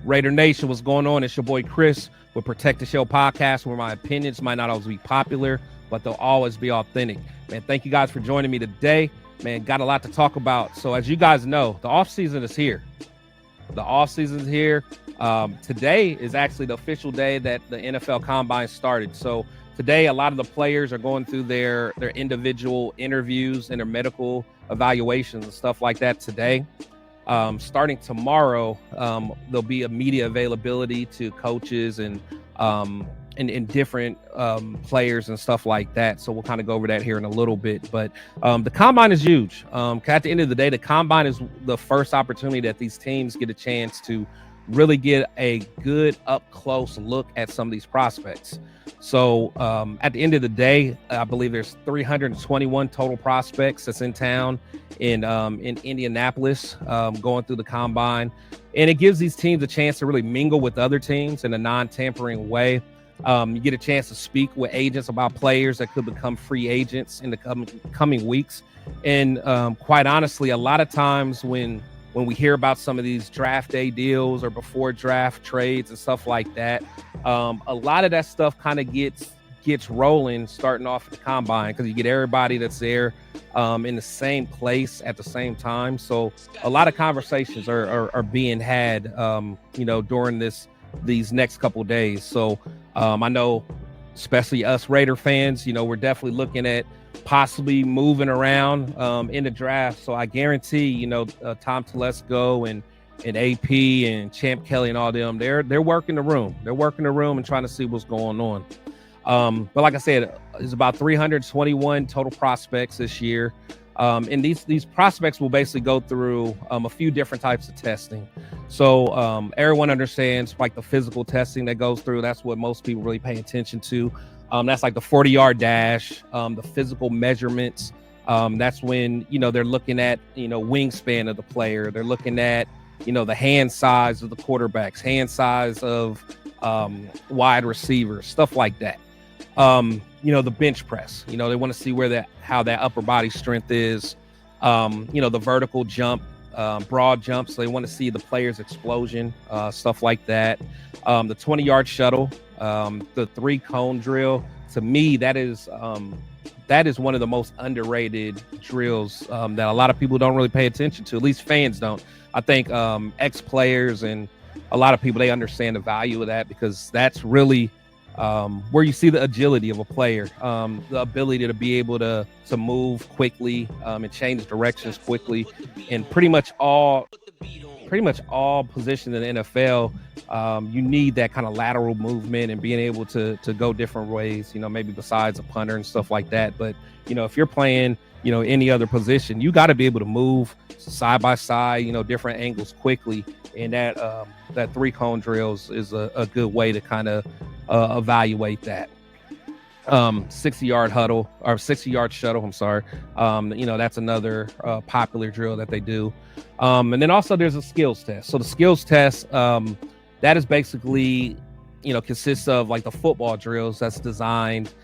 Raider Nation, what's going on? It's your boy Chris with Protect the Show podcast, where my opinions might not always be popular, but they'll always be authentic. Man, thank you guys for joining me today. Man, got a lot to talk about. So as you guys know, the offseason is here. The offseason is here. Today is actually the official day that the NFL Combine started. So today, a lot of the players are going through their individual interviews and their medical evaluations and stuff like that today. Starting tomorrow, there'll be a media availability to coaches and different players and stuff like that. So we'll kind of go over that here in a little bit. But the Combine is huge. At the end of the day, the Combine is the first opportunity that these teams get a chance to really get a good up-close look at some of these prospects. So at the end of the day, I believe there's 321 total prospects that's in town in Indianapolis going through the Combine. And it gives these teams a chance to really mingle with other teams in a non-tampering way. You get a chance to speak with agents about players that could become free agents in the coming weeks. And quite honestly, a lot of times when we hear about some of these draft day deals or before draft trades and stuff like that, a lot of that stuff kind of gets rolling starting off at the Combine, because you get everybody that's there in the same place at the same time. So a lot of conversations are being had, during these next couple of days. So I know, especially us Raider fans, we're definitely looking at possibly moving around in the draft. So I guarantee, Tom Telesco and AP and Champ Kelly and all them, they're working the room. They're working the room and trying to see what's going on. But like I said, it's about 321 total prospects this year. And these prospects will basically go through a few different types of testing. So everyone understands like the physical testing that goes through. That's what most people really pay attention to. That's like the 40-yard dash, the physical measurements. That's when, they're looking at, wingspan of the player. They're looking at, the hand size of the quarterbacks, hand size of wide receivers, stuff like that. The bench press, they want to see how that upper body strength is, the vertical jump, broad jumps. So they want to see the player's explosion, stuff like that. The 20-yard shuttle, the 3-cone drill. To me, that is one of the most underrated drills that a lot of people don't really pay attention to. At least fans don't. I think ex-players and a lot of people, they understand the value of that, because that's really where you see the agility of a player, the ability to be able to move quickly and change directions quickly. And pretty much all positions in the NFL, you need that kind of lateral movement and being able to go different ways, maybe besides a punter and stuff like that. But, if you're playing, any other position, you got to be able to move side by side, different angles quickly. And that 3-cone drills is a good way to kind of evaluate that. 60-yard huddle or 60-yard shuttle. I'm sorry. That's another popular drill that they do. And then also there's a skills test. So the skills test, that is basically, consists of like the football drills that's designed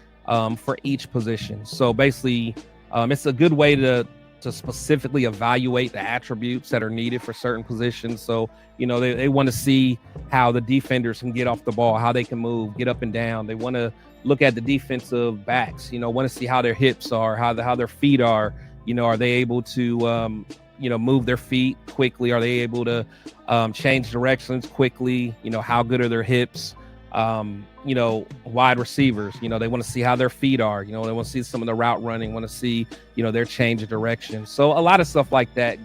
for each position. So basically, it's a good way to specifically evaluate the attributes that are needed for certain positions. So, they want to see how the defenders can get off the ball, how they can move, get up and down. They want to look at the defensive backs, want to see how their hips are, how their feet are, are they able to, move their feet quickly? Are they able to change directions quickly? How good are their hips? Wide receivers, they want to see how their feet are, they want to see some of the route running, want to see, their change of direction. So a lot of stuff like that,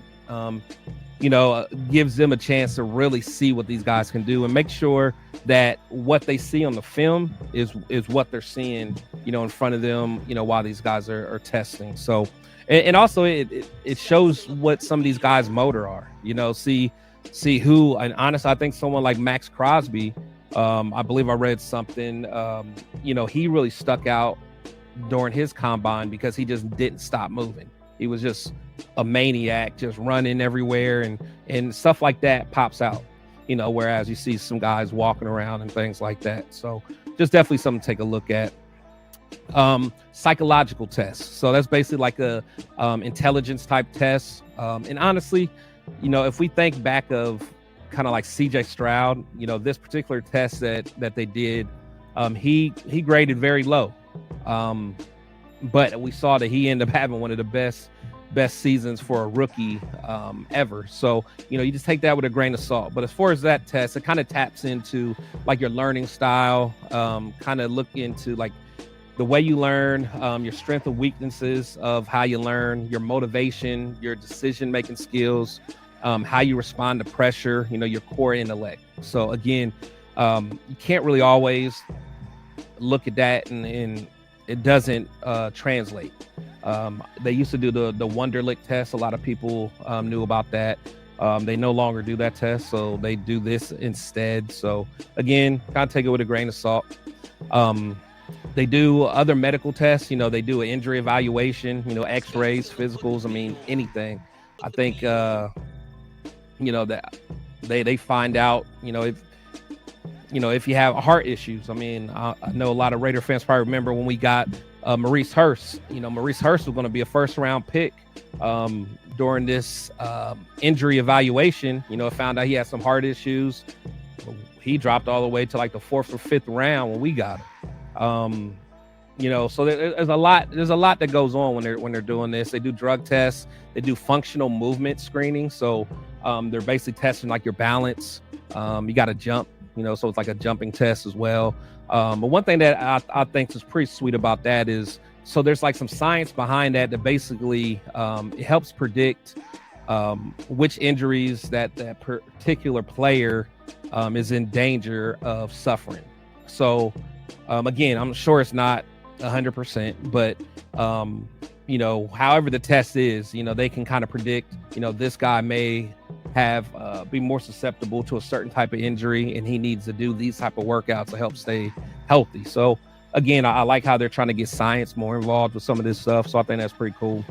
gives them a chance to really see what these guys can do and make sure that what they see on the film is what they're seeing, in front of them, while these guys are testing. So, and also it shows what some of these guys' motor are, see who, and honestly, I think someone like Max Crosby, I believe I read something, he really stuck out during his combine because he just didn't stop moving. He was just a maniac, just running everywhere, and stuff like that pops out, whereas you see some guys walking around and things like that. So just definitely something to take a look at. Psychological tests. So that's basically like a intelligence type test. And honestly, if we think back of kind of like CJ Stroud, this particular test that they did, he graded very low. But we saw that he ended up having one of the best seasons for a rookie ever. So, you just take that with a grain of salt. But as far as that test, it kind of taps into like your learning style, kind of look into like the way you learn, your strength and weaknesses of how you learn, your motivation, your decision-making skills, how you respond to pressure, your core intellect. So again, you can't really always look at that and it doesn't translate. They used to do the Wonderlic test. A lot of people knew about that. They no longer do that test, so they do this instead. So again, kind of take it with a grain of salt. They do other medical tests. They do an injury evaluation, x-rays, physicals. I mean, anything. I think, that they find out, if you have heart issues. I mean, I know a lot of Raider fans probably remember when we got Maurice Hurst. Maurice Hurst was going to be a first-round pick during this injury evaluation. Found out he had some heart issues. He dropped all the way to like the 4th or 5th round when we got him. So there's a lot that goes on when they're doing this. They do drug tests. They do functional movement screening. So they're basically testing like your balance. You got to jump. So it's like a jumping test as well. But one thing that I think is pretty sweet about that is, so there's like some science behind that basically it helps predict which injuries that particular player is in danger of suffering. So again, I'm sure it's not 100%, but however the test is, they can kind of predict, this guy may have be more susceptible to a certain type of injury and he needs to do these type of workouts to help stay healthy. So again, I like how they're trying to get science more involved with some of this stuff. So I think that's pretty cool.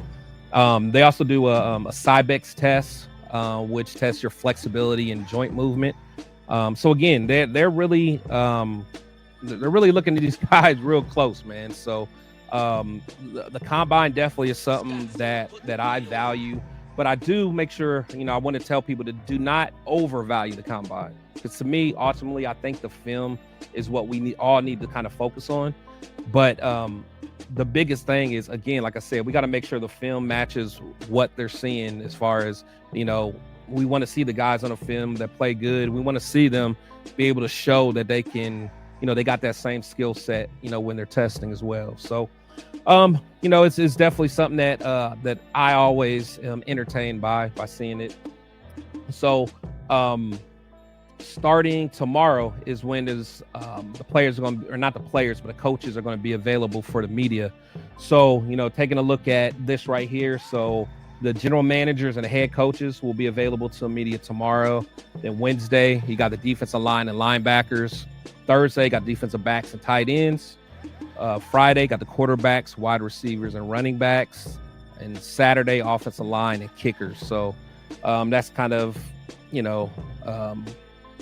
They also do a Cybex test, which tests your flexibility and joint movement. So again, they're really looking at these guys real close, man. So the combine definitely is something that I value. But I do make sure, I want to tell people to do not overvalue the combine. Because to me, ultimately, I think the film is what we all need to kind of focus on. But the biggest thing is, again, like I said, we got to make sure the film matches what they're seeing as far as, we want to see the guys on the film that play good. We want to see them be able to show that they can, they got that same skill set, when they're testing as well. So, it's definitely something that I always am entertained by seeing it. So, starting tomorrow is when the players are going to, or not the players, but the coaches are going to be available for the media. So, taking a look at this right here. So the general managers and the head coaches will be available to the media tomorrow. Then Wednesday, you got the defensive line and linebackers. Thursday, got defensive backs and tight ends. Friday, got the quarterbacks, wide receivers, and running backs. And Saturday, offensive line and kickers. So that's kind of,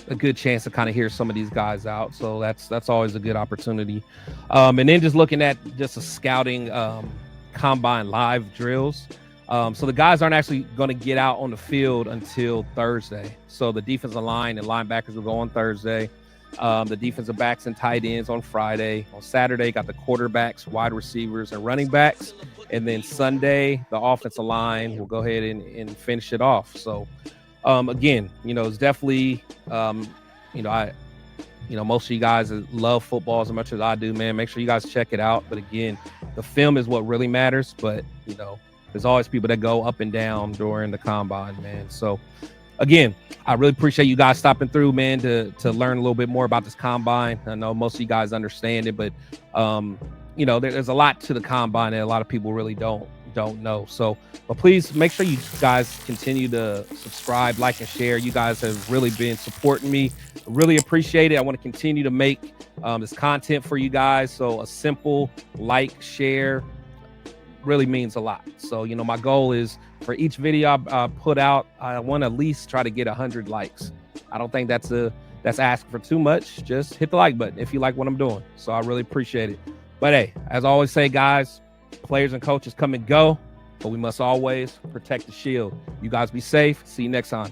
a good chance to kind of hear some of these guys out. So that's always a good opportunity. And then just looking at just a scouting combine live drills. So the guys aren't actually going to get out on the field until Thursday. So the defensive line and linebackers will go on Thursday. The defensive backs and tight ends on Friday. On Saturday, got the quarterbacks, wide receivers, and running backs. And then Sunday, the offensive line will go ahead and finish it off. So, again, it's definitely, most of you guys love football as much as I do, man. Make sure you guys check it out. But again, the film is what really matters. But, there's always people that go up and down during the combine, man. So, again, I really appreciate you guys stopping through, man, to learn a little bit more about this combine. I know most of you guys understand it, but there's a lot to the combine that a lot of people really don't know. So, but please make sure you guys continue to subscribe, like, and share. You guys have really been supporting me. I really appreciate it. I want to continue to make this content for you guys. So a simple like, share really means a lot. So, my goal is for each video I put out, I want to at least try to get 100 likes. I don't think that's asking for too much. Just hit the like button if you like what I'm doing. So I really appreciate it. But hey, as I always say, guys, players and coaches come and go, but we must always protect the shield. You guys be safe. See you next time.